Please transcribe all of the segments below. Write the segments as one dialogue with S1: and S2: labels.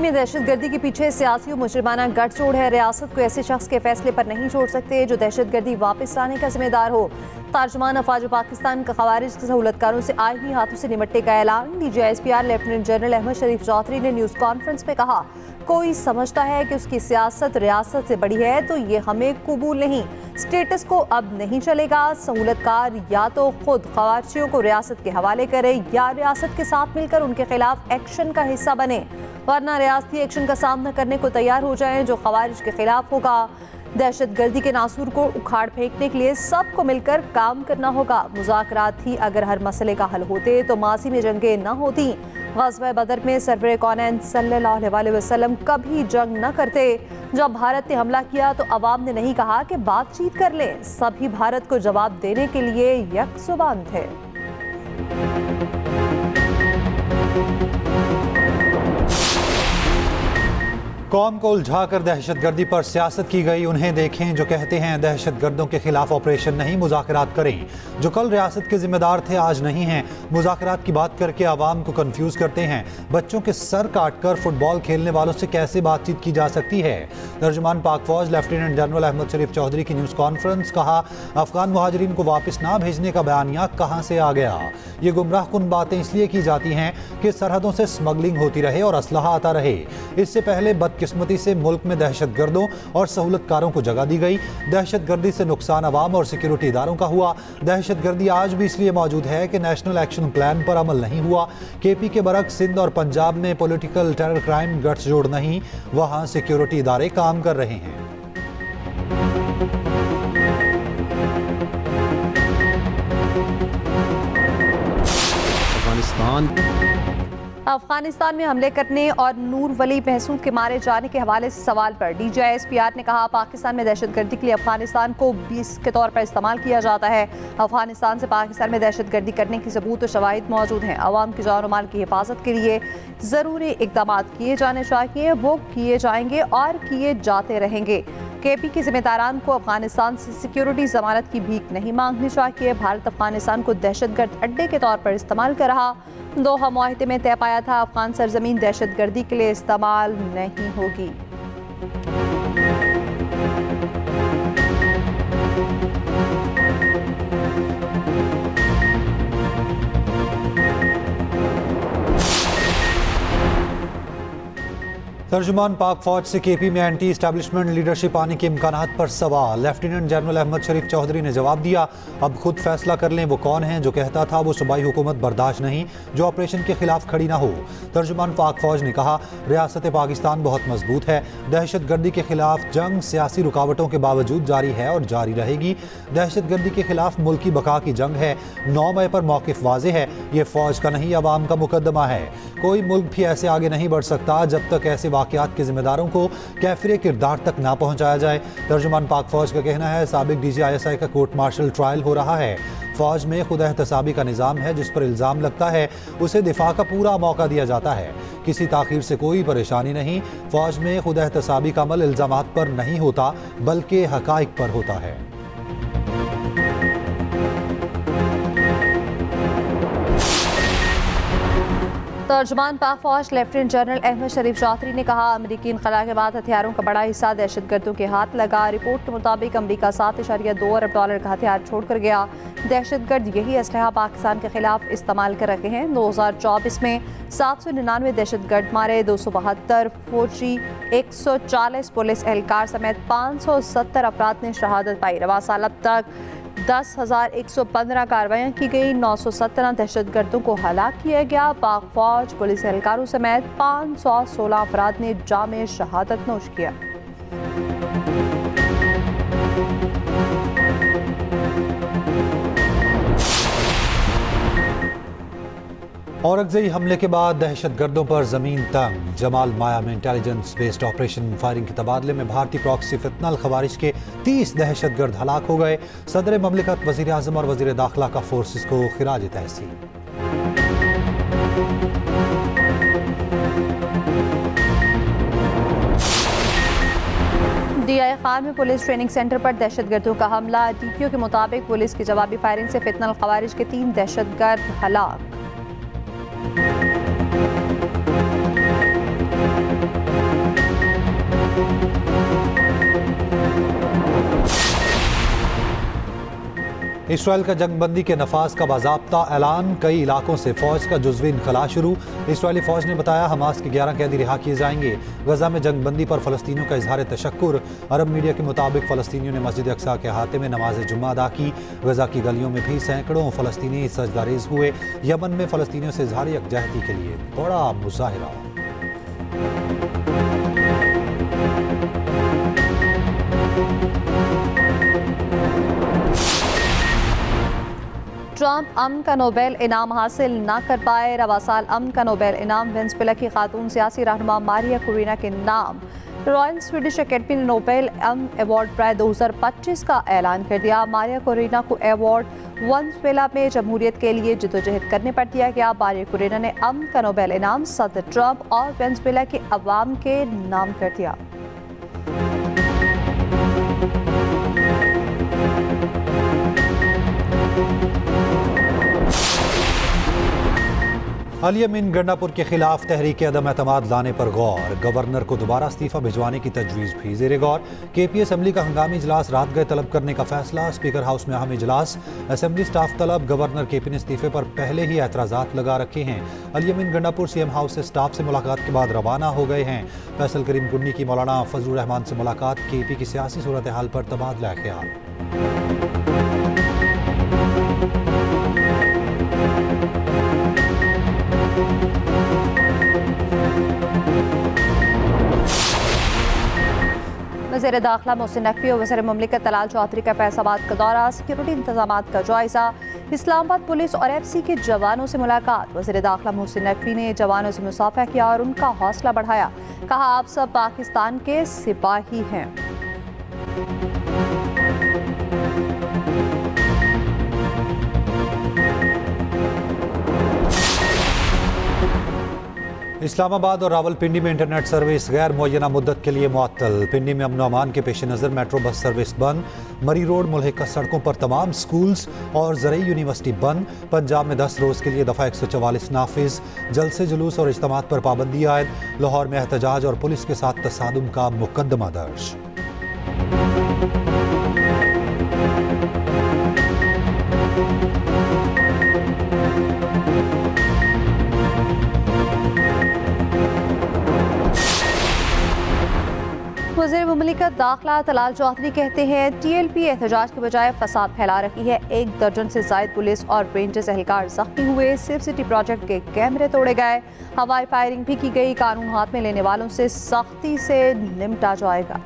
S1: में दहशतगर्दी के पीछे सियासी और मुजरिमाना गठजोड़ है। रियासत को ऐसे शख्स के फैसले पर नहीं छोड़ सकते जो दहशतगर्दी वापस लाने का जिम्मेदार हो। तर्जुमान अफवाज पाकिस्तान का खवारिज के सहूलतकारों से आईनी हाथों से निपटने का ऐलान। DGISPR लेफ्टिनेंट जनरल अहमद शरीफ चौधरी ने न्यूज़ कॉन्फ्रेंस में कहा, कोई समझता है कि उसकी सियासत रियासत से बड़ी है तो ये हमें कबूल नहीं। स्टेटस को अब नहीं चलेगा। सहूलतकार या तो खुद खवारिजियों को रियासत के हवाले करे या रियासत के साथ मिलकर उनके खिलाफ एक्शन का हिस्सा बने, वरना रियासती एक्शन का सामना करने को तैयार हो जाएं जो खवारिज के खिलाफ होगा। दहशतगर्दी के नासूर को उखाड़ फेंकने के लिए सबको मिलकर काम करना होगा। मुज़ाकरात ही अगर हर मसले का हल होते तो माजी में जंगें न होती। ग़ज़वा बदर में सरवर कौनैन सल्लल्लाहु अलैहि वसल्लम कभी जंग न करते। जब भारत ने हमला किया तो अवाम ने नहीं कहा कि बातचीत कर लें, सभी भारत को जवाब देने के लिए यकजुबान थे।
S2: कौम को उलझाकर दहशतगर्दी पर सियासत की गई। उन्हें देखें जो कहते हैं दहशतगर्दों के खिलाफ ऑपरेशन नहीं, मुज़ाकरात करें। जो कल रियासत के जिम्मेदार थे आज नहीं हैं। मुज़ाकरात की बात करके आवाम को कंफ्यूज करते हैं। बच्चों के सर काट कर फुटबॉल खेलने वालों से कैसे बातचीत की जा सकती है। तर्जुमान पाक फौज लेफ्टिनेंट जनरल अहमद शरीफ चौधरी की न्यूज़ कॉन्फ्रेंस। कहा, अफगान मुहाजिरीन को वापस ना भेजने का बयानिया कहाँ से आ गया। ये गुमराह कुन बातें इसलिए की जाती हैं कि सरहदों से स्मगलिंग होती रहे और असलहा आता रहे। इससे पहले बदकिस्मती से मुल्क में दहशतगर्दों और सहूलतकारों को जगह दी गई। दहशतगर्दी से नुकसान अवाम और सिक्योरिटी इदारों का हुआ। दहशतगर्दी आज भी इसलिए मौजूद है कि नेशनल एक्शन प्लान पर अमल नहीं हुआ। KP के बरक्स सिंध और पंजाब में पॉलिटिकल टेरर क्राइम गठजोड़ नहीं, वहां सिक्योरिटी इदारे काम कर रहे हैं।
S1: अफगानिस्तान में हमले करने और नूर वली महसूद के मारे जाने के हवाले से सवाल पर DGISPR ने कहा, पाकिस्तान में दहशतगर्दी के लिए अफगानिस्तान को 20 के तौर पर इस्तेमाल किया जाता है। अफगानिस्तान से पाकिस्तान में दहशतगर्दी करने की सबूत और शवाहिद मौजूद हैं। अवाम की जान और माल की हिफाजत के लिए ज़रूरी इक़दाम किए जाने चाहिए, वो किए जाएंगे और किए जाते रहेंगे। KP के जिम्मेदारान को अफगानिस्तान से सिक्योरिटी जमानत की भीख नहीं मांगनी चाहिए। भारत अफगानिस्तान को दहशतगर्द अड्डे के तौर पर इस्तेमाल कर रहा। दोहा मुआहिदे में तय पाया था, अफगान सरजमीन दहशतगर्दी के लिए इस्तेमाल नहीं होगी।
S2: तर्जुमान पाक फौज से KP में एंटी इस्टेब्लिशमेंट लीडरशिप आने के इम्कानात पर सवाल। लेफ्टिनेंट जनरल अहमद शरीफ चौधरी ने जवाब दिया, अब खुद फैसला कर लें वो कौन है जो कहता था वो सूबाई हुकूमत बर्दाश्त नहीं जो ऑपरेशन के खिलाफ खड़ी ना हो। तर्जुमान पाक फौज ने कहा, रियासत पाकिस्तान बहुत मजबूत है। दहशतगर्दी के खिलाफ जंग सियासी रुकावटों के बावजूद जारी है और जारी रहेगी। दहशतगर्दी के खिलाफ मुल्की बका की जंग है। 9 मई पर मौक़िफ़ वाज़े है, ये फौज का नहीं अवाम का मुकदमा है। कोई मुल्क भी ऐसे आगे नहीं बढ़ सकता जब तक ऐसे वाक़यात के जिम्मेदारों को कैफिर किरदार तक ना पहुँचाया जाए। तर्जुमान पाक फौज का कहना है, साबिक DGISI का कोर्ट मार्शल ट्रायल हो रहा है। फौज में खुद एहतसाबी का निज़ाम है, जिस पर इल्ज़ाम लगता है उसे दिफा का पूरा मौका दिया जाता है। किसी ताख़ीर से कोई परेशानी नहीं। फौज में खुद एहतसाबी का अमल इल्ज़ामात पर नहीं होता बल्कि हक़ाइक़ पर होता है।
S1: तर्जुमान पाक फौज लेफ्टिनेंट जनरल अहमद शरीफ चौधरी ने कहा, अमरीकी इनक़ला के बाद हथियारों का बड़ा हिस्सा दहशतगर्दों के हाथ लगा। रिपोर्ट के मुताबिक अमरीका $7.2 अरब का हथियार छोड़कर गया। दहशतगर्द यही असलहा पाकिस्तान के खिलाफ इस्तेमाल कर रहे हैं। 2024 में 799 दहशतगर्द मारे, 272 फौजी, 140 पुलिस एहलकार समेत 570 अफराद ने शहादत पाई। रवा साल अब तक 10,115 कार्रवाइयाँ की गई। 917 दहशतगर्दों को हलाक किया गया। पाक फौज पुलिस एहलकारों समेत 516 अफराद ने जामे शहादत नोश किया।
S2: औरंगज़ई हमले के बाद दहशतगर्दों पर ज़मीन तंग। जमाल माया में इंटेलिजेंस बेस्ड ऑपरेशन फायरिंग के तबादले में भारतीय प्रॉक्सी फितनल खवारिज के 30 दहशतगर्द हलाक हो गए। सदर ममलिकत, वज़ीर आज़म और वज़ीर दाखिला का फोर्सेस को खिराज तहसीन।
S1: DI खान में पुलिस ट्रेनिंग सेंटर पर दहशतगर्दों का हमला। DPO के मुताबिक पुलिस की जवाबी फायरिंग से फितनल खवारिज के 3 दहशतगर्द हलाक।
S2: इसराइल का जंगबंदी के नफाज का बाज़ाब्ता ऐलान, कई इलाकों से फौज का जुज़वी इनखला शुरू। इसराइली फौज ने बताया हमास के 11 कैदी रिहा किए जाएंगे। गजा में जंगबंदी पर फ़लस्तीनियों का इजहार तशक्कुर। अरब मीडिया के मुताबिक फ़लस्तीनियों ने मस्जिद अक्सा के अहाते में नमाज जुम्मा अदा की। गजा की गलियों में भी सैकड़ों फ़लस्तीनी सजदारेज़ हुए। यमन में फ़लस्तीनियों से इजहार यकजहती के लिए बड़ा मुजाहिरा।
S1: ट्रंप अमन का नोबेल इनाम हासिल न कर पाए। रवा साल अमन का नोबेल इनाम वेनेजुएला की खातून सियासी रहनुमा मारिया कुरीना के नाम। रॉयल स्वीडिश अकेडमी ने नोबेल अमन अवार्ड प्राइज 2025 का ऐलान कर दिया। मारिया कुरीना को अवार्ड वेनेजुएला में जमहूरियत के लिए जद्दोजहद करने पर दिया गया। मारिया कुरीना ने अमन का नोबेल इनाम सदर ट्रंप और वेनेजुएला के अवाम के नाम कर दिया।
S2: अली अमीन गंडापुर के खिलाफ तहरीक अदम एतमाद लाने पर गौर। गवर्नर को दोबारा इस्तीफा भिजवाने की तजवीज़ भी ज़ेरे गौर। केपी असम्बली का हंगामी इजलास रात गए तलब करने का फैसला। स्पीकर हाउस में अहम इजलास। असम्बली स्टाफ तलब। गवर्नर केपी ने इस्तीफे पर पहले ही एतराज़ात लगा रखे हैं। अली अमीन गंडापुर सीएम हाउस से स्टाफ से मुलाकात के बाद रवाना हो गए हैं। फैसल करीम कुन्नी की मौलाना फजलुर रहमान से मुलाकात। केपी की सियासी सूरत हाल पर तबादला ख्याल।
S1: वज़ीर दाखिला मोहसिन नकवी और वज़ीर मुमलिकत तलाल चौधरी का फैसलाबाद का दौरा। सिक्योरिटी इंतजामात का जायजा। इस्लामाबाद पुलिस और FC के जवानों से मुलाकात। वज़ीर दाखिला मोहसिन नकवी ने जवानों से मुसाफा किया और उनका हौसला बढ़ाया। कहा आप सब पाकिस्तान के सिपाही हैं।
S2: इस्लामाबाद और रावलपिंडी में इंटरनेट सर्विस गैर मुअय्यना मुद्दत के लिए मुअत्तल। पिंडी में अमन अमान के पेश नज़र मेट्रो बस सर्विस बंद। मरी रोड मुल्हिका सड़कों पर तमाम स्कूल्स और ज़रई यूनिवर्सिटी बंद। पंजाब में 10 रोज़ के लिए दफ़ा 144 नाफिज। जलसे जुलूस और इज्तिमात पर पाबंदी आयद। लाहौर में एहतजाज और पुलिस के साथ तसादुम का मुकदमा दर्ज।
S1: वज़ीर मुमलिकत दाखिला तलाल चौधरी कहते हैं TLP एहतजाज के बजाय फसाद फैला रही है। 1 दर्जन से ज़ायद पुलिस और रेंजर्स एहलकार जख्मी हुए। सिर्फ सिटी प्रोजेक्ट के कैमरे तोड़े गए। हवाई फायरिंग भी की गई। कानून हाथ में लेने वालों से सख्ती से निपटा जाएगा।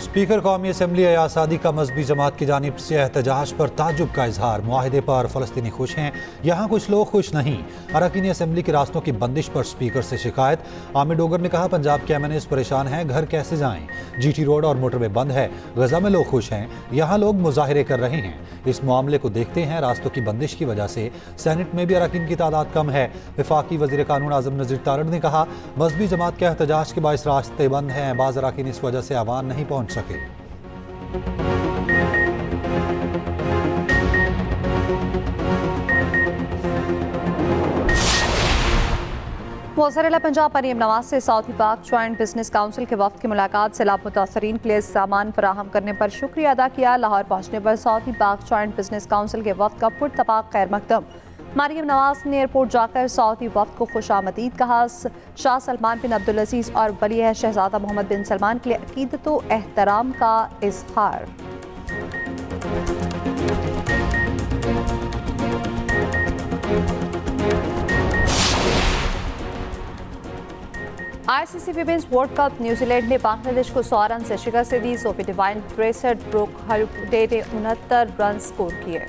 S2: स्पीकर कौमी असम्बली अयासादी का मजहबी जमात की जानिब से एहतजाज पर ताजुब का इजहार। मुआहिदे पर फ़लस्तीनी खुश हैं, यहाँ कुछ लोग खुश नहीं। अरकान असम्बली के रास्तों की बंदिश पर स्पीकर से शिकायत। आमिर डोगर ने कहा पंजाब के MNAs परेशान हैं, घर कैसे जाएं। GT रोड और मोटरवे बंद है। गजा में लोग खुश हैं, यहाँ लोग मुजाहिरे कर रहे हैं। इस मामले को देखते हैं रास्तों की बंदिश की वजह से सेनेट में भी अरकान की तादाद कम है। वफाकी वज़ीर कानून आज़म नज़ीर तारड़ ने कहा मजहबी जमात के एहतजाज के बाइस रास्ते बंद हैं। बाज़ अरकान इस वजह से आवान नहीं पहुँच सके।
S1: वज़ीर पंजाब मरीम नवाज से साउथी पाक जॉइंट बिजनेस काउंसिल के वफ़द की मुलाकात। सैलाब मुतासरीन के लिए सामान फराहम करने पर शुक्रिया अदा किया। लाहौर पहुँचने पर साउथी पाक जॉइंट बिजनेस काउंसिल के वफ़द का पुरतपाक खैर मकदम। मरीम नवाज ने एयरपोर्ट जाकर सऊदी वफ़द को खुशामदीद कहा। शाह सलमान बिन अब्दुल अजीज़ और वली शहजादा मोहम्मद बिन सलमान के लिए अकीदत व एहतराम का इज़हार। ICC women's world cup New Zealand ने बांग्लादेश को 100 रन से शिकस्त दी। सोफी डिवाइन 63 ब्रोक हरुडे ने 69 रन स्कोर किए।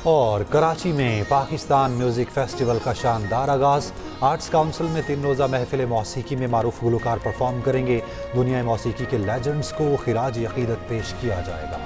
S2: और कराची में पाकिस्तान म्यूज़िक फेस्टिवल का शानदार आगाज़। आर्ट्स काउंसिल में 3 रोज़ा महफिल मौसीकी में मारूफ गुलकार परफॉर्म करेंगे। दुनिया मौसीकी के लेजेंड्स को खिराज अक़ीदत पेश किया जाएगा।